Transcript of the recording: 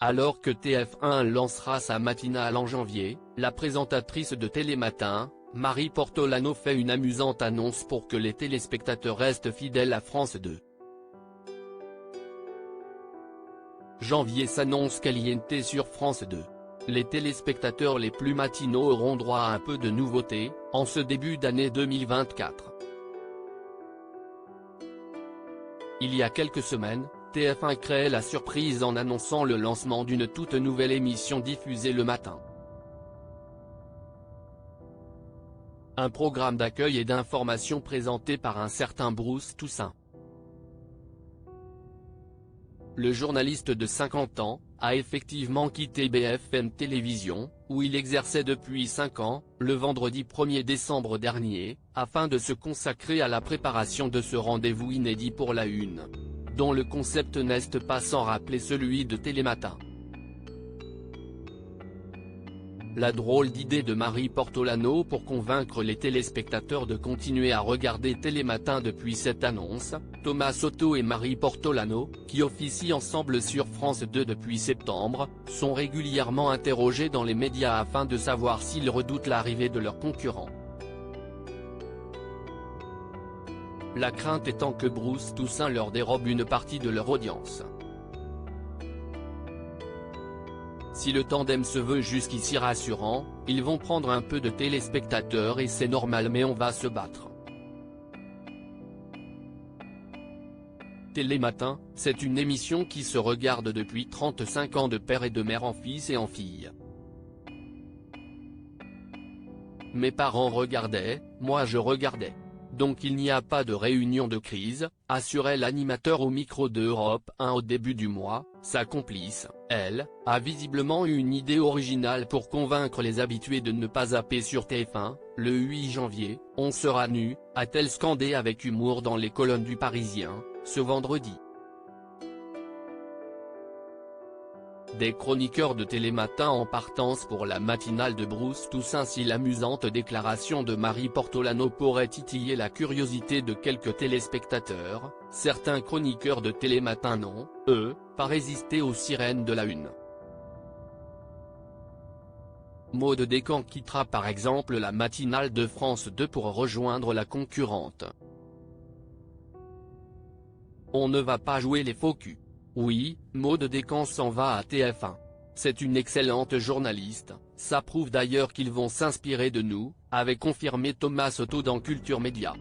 Alors que TF1 lancera sa matinale en janvier, la présentatrice de Télématin, Marie Portolano fait une amusante annonce pour que les téléspectateurs restent fidèles à France 2. Janvier s'annonce caliente sur France 2. Les téléspectateurs les plus matinaux auront droit à un peu de nouveauté, en ce début d'année 2024. Il y a quelques semaines, TF1 créait la surprise en annonçant le lancement d'une toute nouvelle émission diffusée le matin. Un programme d'accueil et d'information présenté par un certain Bruce Toussaint. Le journaliste de 50 ans, a effectivement quitté BFM Télévision, où il exerçait depuis 5 ans, le vendredi 1er décembre dernier, afin de se consacrer à la préparation de ce rendez-vous inédit pour la Une, dont le concept n'est pas sans rappeler celui de Télématin. La drôle d'idée de Marie Portolano pour convaincre les téléspectateurs de continuer à regarder Télématin depuis cette annonce, Thomas Soto et Marie Portolano, qui officient ensemble sur France 2 depuis septembre, sont régulièrement interrogés dans les médias afin de savoir s'ils redoutent l'arrivée de leurs concurrents. La crainte étant que Bruce Toussaint leur dérobe une partie de leur audience. Si le tandem se veut jusqu'ici rassurant, ils vont prendre un peu de téléspectateurs et c'est normal mais on va se battre. Télématin, c'est une émission qui se regarde depuis 35 ans de père et de mère en fils et en fille. Mes parents regardaient, moi je regardais. Donc il n'y a pas de réunion de crise, assurait l'animateur au micro de Europe 1 au début du mois. Sa complice, elle, a visiblement eu une idée originale pour convaincre les habitués de ne pas zapper sur TF1, le 8 janvier, on sera nus, a-t-elle scandé avec humour dans les colonnes du Parisien, ce vendredi. Des chroniqueurs de Télématin en partance pour la matinale de Bruce Toussaint. Si l'amusante déclaration de Marie Portolano pourrait titiller la curiosité de quelques téléspectateurs, certains chroniqueurs de Télématin n'ont, eux, pas résisté aux sirènes de la Une. Maud Descamps quittera par exemple la matinale de France 2 pour rejoindre la concurrente. On ne va pas jouer les faux culs. Oui, Maud Descamps s'en va à TF1. C'est une excellente journaliste, ça prouve d'ailleurs qu'ils vont s'inspirer de nous, avait confirmé Thomas Soto dans Culture Média.